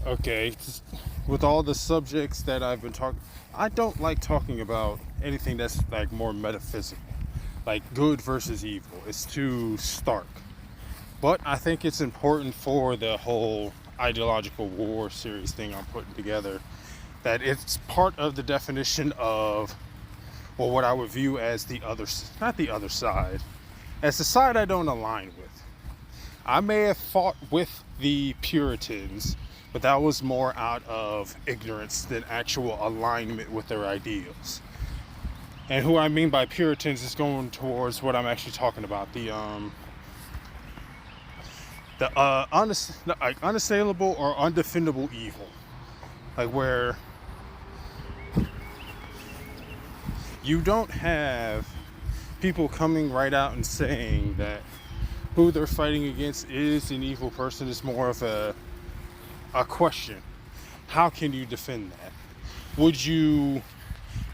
Okay, with all the subjects that I've been talking, I don't like talking about anything that's like more metaphysical, like good versus evil. It's too stark. But I think it's important for the whole ideological war series thing I'm putting together that it's part of the definition of, well, what I would view as the other, not the other side, as the side I don't align with. I may have fought with the Puritans, but that was more out of ignorance than actual alignment with their ideals. And who I mean by Puritans is going towards what I'm actually talking about, the unassailable or undefendable evil, like where you don't have people coming right out and saying that who they're fighting against is an evil person. Is more of a question. How can you defend that? Would you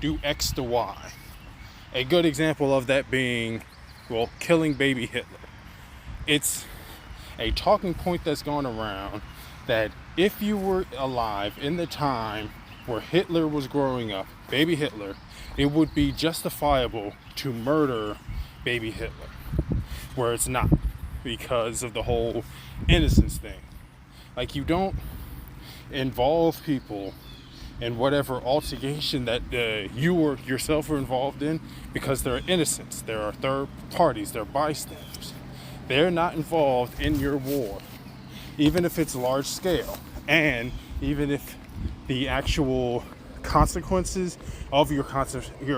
do X to Y? A good example of that being, well, killing baby Hitler. It's a talking point that's gone around that if you were alive in the time where Hitler was growing up, baby Hitler, it would be justifiable to murder baby Hitler, where it's not, because of the whole innocence thing. Like, you don't involve people in whatever altercation that you or yourself are involved in because they're innocents. There are third parties, they're bystanders. They're not involved in your war, even if it's large scale, and even if the actual consequences of your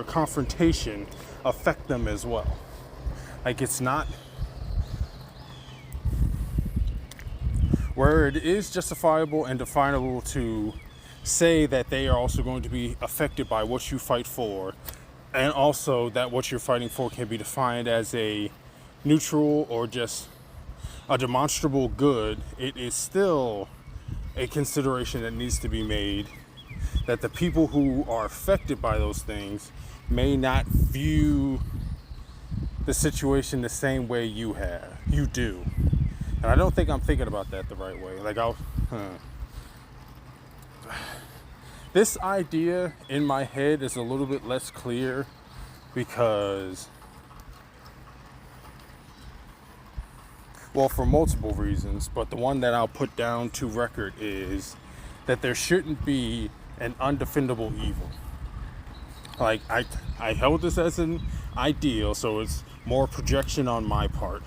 confrontation affect them as well. Like, it's not where it is justifiable and definable to say that they are also going to be affected by what you fight for, and also that what you're fighting for can be defined as a neutral or just a demonstrable good. It is still a consideration that needs to be made, that the people who are affected by those things may not view the situation the same way you do. And I don't think I'm thinking about that the right way. Like, this idea in my head is a little bit less clear because, well, for multiple reasons, but the one that I'll put down to record is that there shouldn't be an undefendable evil. Like, I held this as an ideal, so it's more projection on my part.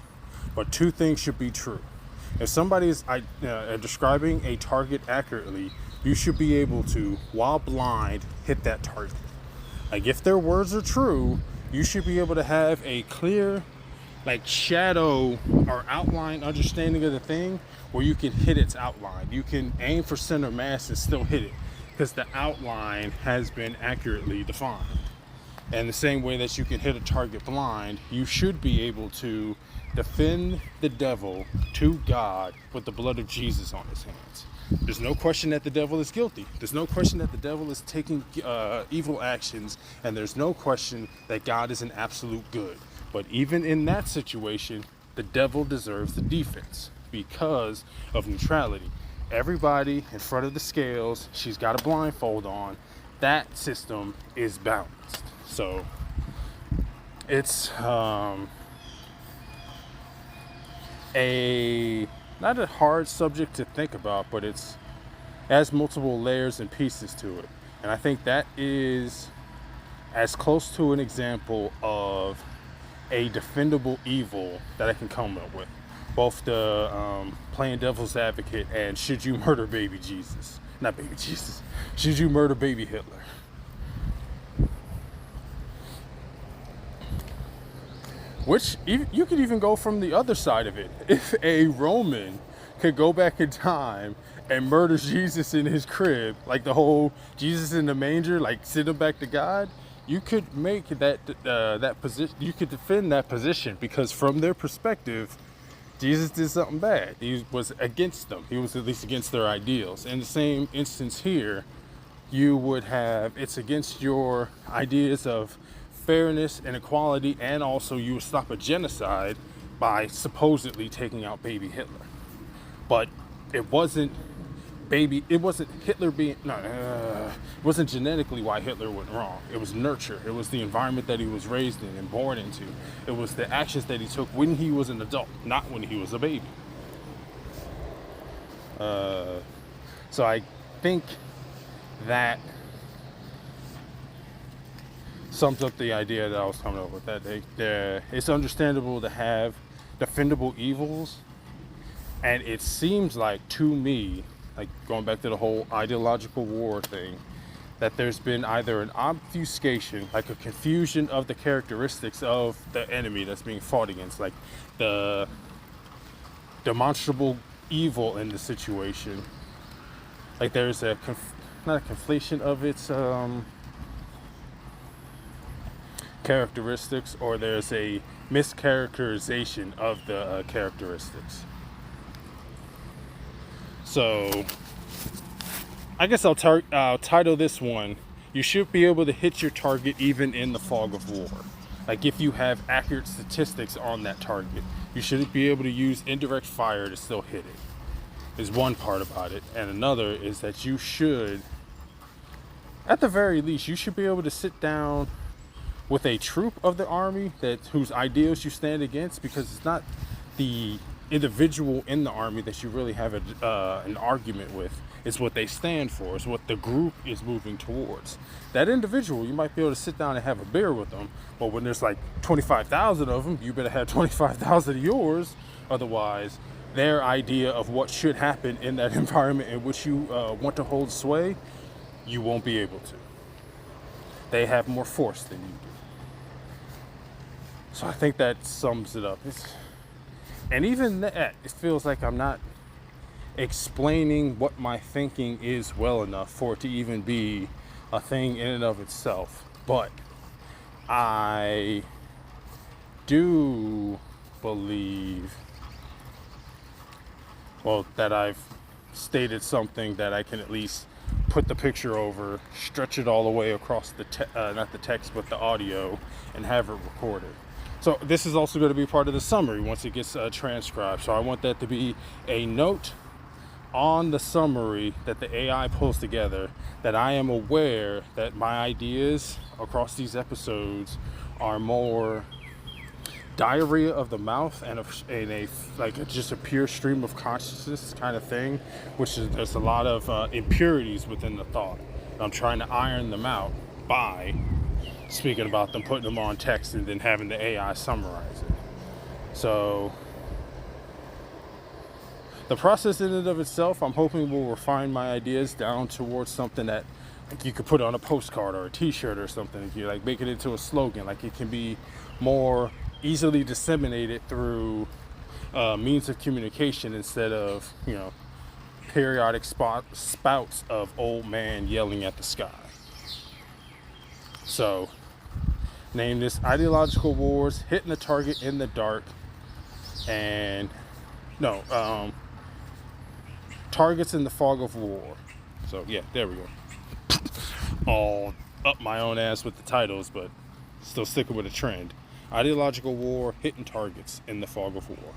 But two things should be true. If somebody is describing a target accurately, you should be able to, while blind, hit that target. Like, if their words are true, you should be able to have a clear, like, shadow or outline understanding of the thing where you can hit its outline. You can aim for center mass and still hit it because the outline has been accurately defined. And the same way that you can hit a target blind, you should be able to defend the devil to God with the blood of Jesus on his hands. There's no question that the devil is guilty. There's no question that the devil is taking evil actions, and there's no question that God is an absolute good. But even in that situation, the devil deserves the defense because of neutrality. Everybody in front of the scales, she's got a blindfold on. That system is balanced. So it's not a hard subject to think about, but it has multiple layers and pieces to it. And I think that is as close to an example of a defendable evil that I can come up with. Both the playing devil's advocate and should you murder baby Jesus? Not baby Jesus. Should you murder baby Hitler? Which you could even go from the other side of it. If a Roman could go back in time and murder Jesus in his crib, like the whole Jesus in the manger, like send him back to God, you could make that position. You could defend that position because from their perspective, Jesus did something bad. He was against them. He was at least against their ideals. In the same instance here, you would have it's against your ideas of fairness and equality, and also you would stop a genocide by supposedly taking out baby Hitler. But it wasn't baby. It wasn't Hitler being no. It wasn't genetically why Hitler went wrong. It was nurture. It was the environment that he was raised in and born into. It was the actions that he took when he was an adult, not when he was a baby. So I think that sums up the idea that I was coming up with. That it's understandable to have defendable evils, and it seems like to me, like going back to the whole ideological war thing, that there's been either an obfuscation, like a confusion of the characteristics of the enemy that's being fought against, like the demonstrable evil in the situation. Like there's not a conflation of its characteristics, or there's a mischaracterization of the characteristics. So I guess I'll title this one, "You should be able to hit your target even in the fog of war." Like if you have accurate statistics on that target, you should be able to use indirect fire to still hit it, is one part about it. And another is that you should, at the very least, you should be able to sit down with a troop of the army whose ideals you stand against, because it's not the individual in the army that you really have an argument with. It's what they stand for. It's what the group is moving towards. That individual, you might be able to sit down and have a beer with them, but when there's like 25,000 of them, you better have 25,000 of yours. Otherwise, their idea of what should happen in that environment in which you want to hold sway, you won't be able to. They have more force than you do. So I think that sums it up. And even that, it feels like I'm not explaining what my thinking is well enough for it to even be a thing in and of itself. But I do believe, well, that I've stated something that I can at least put the picture over, stretch it all the way across not the text, but the audio, and have it recorded. So this is also going to be part of the summary once it gets transcribed. So I want that to be a note on the summary that the AI pulls together, that I am aware that my ideas across these episodes are more diarrhea of the mouth and just a pure stream of consciousness kind of thing, which is, there's a lot of impurities within the thought. I'm trying to iron them out by speaking about them, putting them on text, and then having the AI summarize it. So the process in and of itself, I'm hoping will refine my ideas down towards something that like you could put on a postcard or a t-shirt or something. If you like make it into a slogan, like it can be more easily disseminated through means of communication instead of, periodic spouts of old man yelling at the sky. So name this Ideological Wars, Hitting the Target in the Dark, and Targets in the Fog of War. So yeah, there we go. All up my own ass with the titles, but still sticking with a trend. Ideological War, Hitting Targets in the Fog of War.